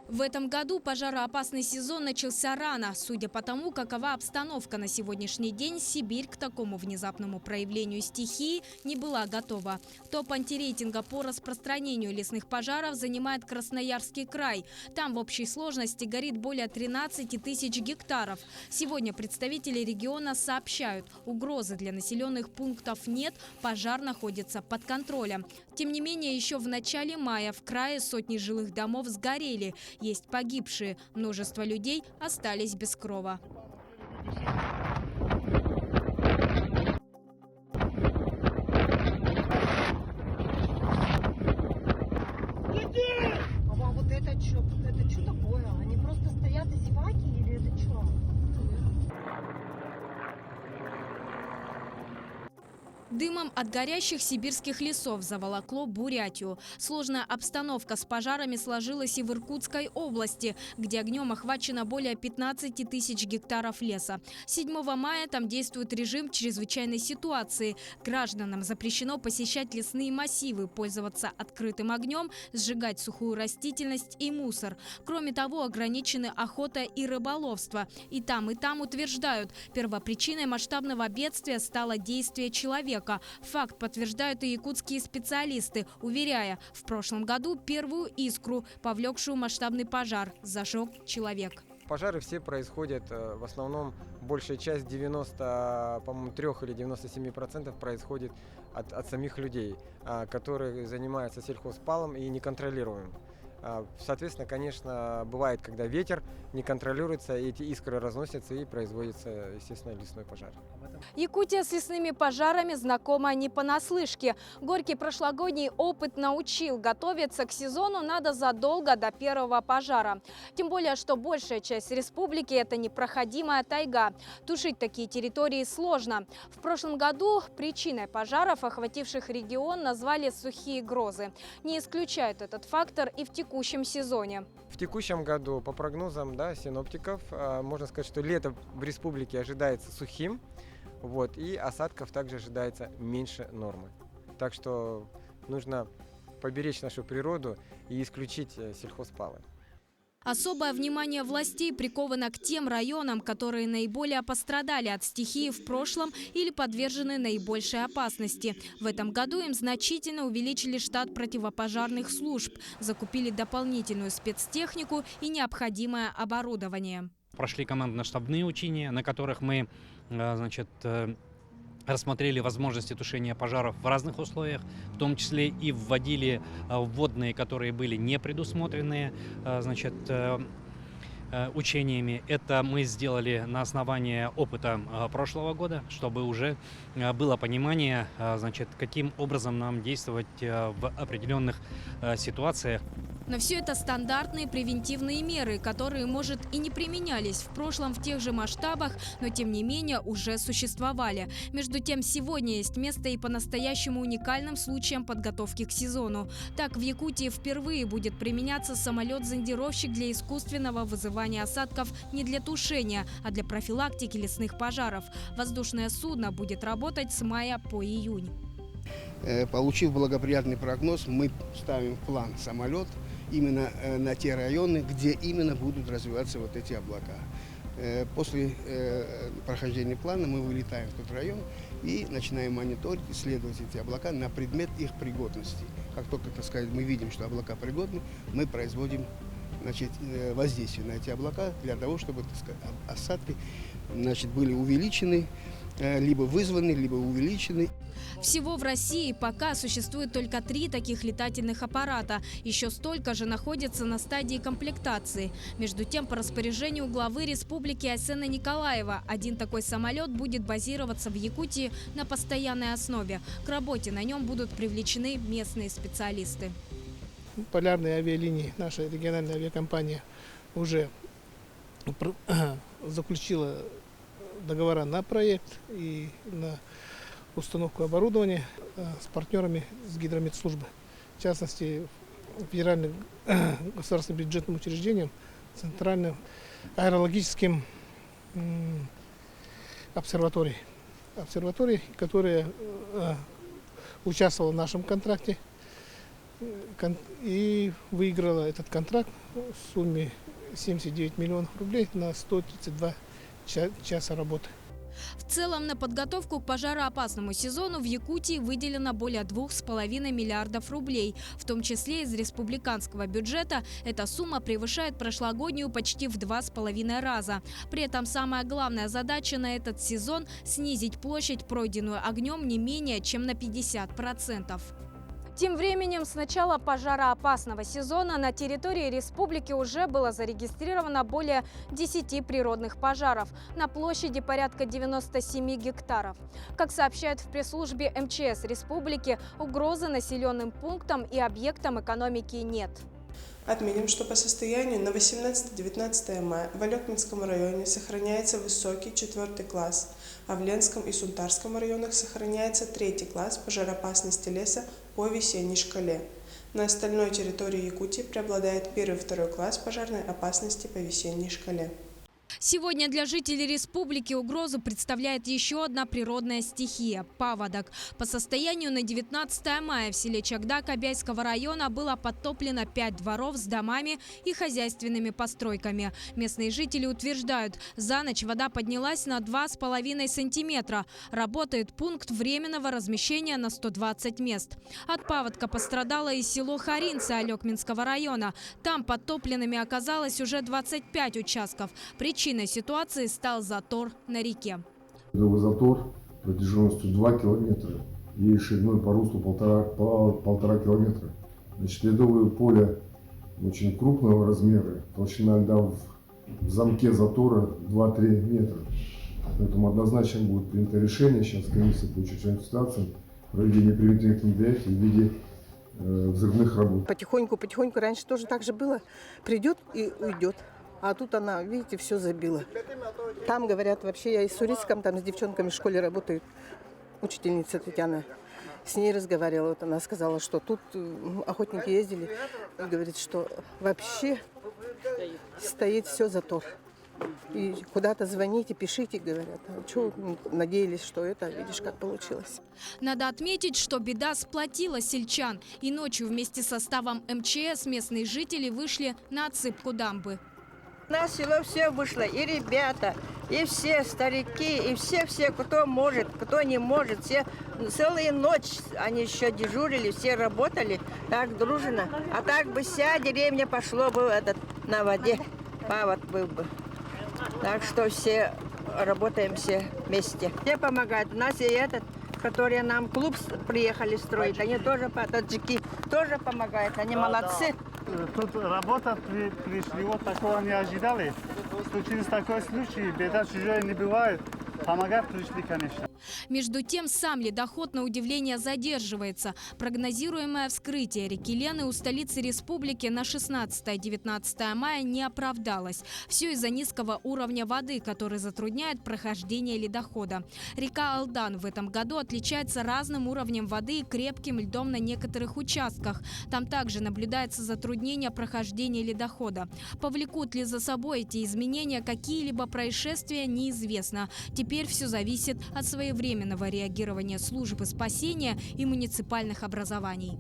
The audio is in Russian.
В этом году пожароопасный сезон начался рано. Судя по тому, какова обстановка на сегодняшний день, Сибирь к такому внезапному проявлению стихии не была готова. Топ антирейтинга по распространению лесных пожаров занимает Красноярский край. Там в общей сложности горит более 13 тысяч гектаров. Сегодня представители региона сообщают, угрозы для населенных пунктов нет, пожар находится под контролем. Тем не менее, еще в начале мая в крае сотни жилых домов сгорели. Есть погибшие, множество людей остались без крова. А вам вот это что такое? Они просто стоят и зеваки или это что? Дымом от горящих сибирских лесов заволокло Бурятию. Сложная обстановка с пожарами сложилась и в Иркутской области, где огнем охвачено более 15 тысяч гектаров леса. 7 мая там действует режим чрезвычайной ситуации. Гражданам запрещено посещать лесные массивы, пользоваться открытым огнем, сжигать сухую растительность и мусор. Кроме того, ограничены охота и рыболовство. И там утверждают, первопричиной масштабного бедствия стало действие человека. Факт подтверждают и якутские специалисты, уверяя, в прошлом году первую искру, повлекшую масштабный пожар, зажег человек. Пожары все происходят, в основном, большая часть, 93 или 97% происходит от самих людей, которые занимаются сельхозпалом и неконтролируемым. Соответственно, конечно, бывает, когда ветер не контролируется, эти искры разносятся и производится, естественно, лесной пожар. Якутия с лесными пожарами знакома не понаслышке. Горький прошлогодний опыт научил, готовиться к сезону надо задолго до первого пожара. Тем более, что большая часть республики – это непроходимая тайга. Тушить такие территории сложно. В прошлом году причиной пожаров, охвативших регион, назвали сухие грозы. Не исключают этот фактор и в текущем сезоне. В текущем году, по прогнозам синоптиков, можно сказать, что лето в республике ожидается сухим. И осадков также ожидается меньше нормы. Так что нужно поберечь нашу природу и исключить сельхозпалы. Особое внимание властей приковано к тем районам, которые наиболее пострадали от стихии в прошлом или подвержены наибольшей опасности. В этом году им значительно увеличили штат противопожарных служб, закупили дополнительную спецтехнику и необходимое оборудование. Прошли командно-штабные учения, на которых мы рассмотрели возможности тушения пожаров в разных условиях, в том числе и вводили вводные, которые были не предусмотрены учениями. Это мы сделали на основании опыта прошлого года, чтобы уже было понимание, каким образом нам действовать в определенных ситуациях. Но все это стандартные превентивные меры, которые, может, и не применялись в прошлом в тех же масштабах, но тем не менее уже существовали. Между тем, сегодня есть место и по-настоящему уникальным случаям подготовки к сезону. Так, в Якутии впервые будет применяться самолет-зондировщик для искусственного вызывания осадков не для тушения, а для профилактики лесных пожаров. Воздушное судно будет работать с мая по июнь. Получив благоприятный прогноз, мы ставим в план самолет именно на те районы, где именно будут развиваться вот эти облака. После прохождения плана мы вылетаем в тот район и начинаем мониторить, исследовать эти облака на предмет их пригодности. Как только, мы видим, что облака пригодны, мы производим воздействие на эти облака для того, чтобы осадки были увеличены, либо вызваны, либо увеличены. Всего в России пока существует только 3 таких летательных аппарата. Еще столько же находятся на стадии комплектации. Между тем, по распоряжению главы республики Айсена Николаева, один такой самолет будет базироваться в Якутии на постоянной основе. К работе на нем будут привлечены местные специалисты. Полярные авиалинии, наша региональная авиакомпания, уже заключила договора на проект и на установку оборудования с партнерами с гидрометслужбы. В частности, федеральным государственным бюджетным учреждением, центральным аэрологическим обсерваторией, которая участвовала в нашем контракте и выиграла этот контракт в сумме 79 миллионов рублей на 132 часа работы. В целом на подготовку к пожароопасному сезону в Якутии выделено более 2,5 миллиардов рублей. В том числе из республиканского бюджета эта сумма превышает прошлогоднюю почти в 2,5 раза. При этом самая главная задача на этот сезон – снизить площадь, пройденную огнем, не менее чем на 50%. Тем временем с начала пожароопасного сезона на территории республики уже было зарегистрировано более 10 природных пожаров на площади порядка 97 гектаров. Как сообщают в пресс-службе МЧС республики, угрозы населенным пунктам и объектам экономики нет. Отметим, что по состоянию на 18-19 мая в Алекминском районе сохраняется высокий 4 класс, а в Ленском и Сунтарском районах сохраняется 3 класс пожароопасности леса по весенней шкале. На остальной территории Якутии преобладает 1-2 класс пожарной опасности по весенней шкале. Сегодня для жителей республики угрозу представляет еще одна природная стихия – паводок. По состоянию на 19 мая в селе Чагдак Обяйского района было подтоплено 5 дворов с домами и хозяйственными постройками. Местные жители утверждают, за ночь вода поднялась на 2,5 сантиметра. Работает пункт временного размещения на 120 мест. От паводка пострадало и село Харинцы Алекминского района. Там подтопленными оказалось уже 25 участков. Причиной ситуации стал затор на реке. Ледовый затор протяженностью 2 километра и шириной по руслу полтора километра. Значит, ледовое поле очень крупного размера, толщина льда в замке затора 2-3 метра. Поэтому однозначно будет принято решение, сейчас комиссия по чрезвычайным ситуациям, проведение превентивных мероприятий в виде взрывных работ. Потихоньку, раньше тоже так же было. Придет и уйдет. А тут она, видите, все забила. Там, говорят, вообще я и с Урицком, там с девчонками в школе работают. Учительница Татьяна. С ней разговаривала. Вот она сказала, что тут охотники ездили. И говорит, что вообще стоит все затор. И куда-то звоните, пишите, говорят. Чего надеялись, что это, видишь, как получилось. Надо отметить, что беда сплотила сельчан. И ночью вместе с составом МЧС местные жители вышли на отсыпку дамбы. На село все вышло, и ребята, и все старики, и все, кто может, кто не может. Все целую ночь они еще дежурили, все работали так дружно. А так бы вся деревня пошло бы на воде, павод был бы. Так что все работаем все вместе. Все помогают. У нас и которые нам клуб приехали строить, они тоже, таджики, тоже помогают, они молодцы. Тут работа пришли, вот такого не ожидали. Случилось такой случай, беда чужая не бывает. Помогать пришли, конечно. Между тем, сам ледоход на удивление задерживается. Прогнозируемое вскрытие реки Лены у столицы республики на 16-19 мая не оправдалось. Все из-за низкого уровня воды, который затрудняет прохождение ледохода. Река Алдан в этом году отличается разным уровнем воды и крепким льдом на некоторых участках. Там также наблюдается затруднение прохождения ледохода. Повлекут ли за собой эти изменения какие-либо происшествия, неизвестно. Теперь все зависит от своевременного реагирования службы спасения и муниципальных образований.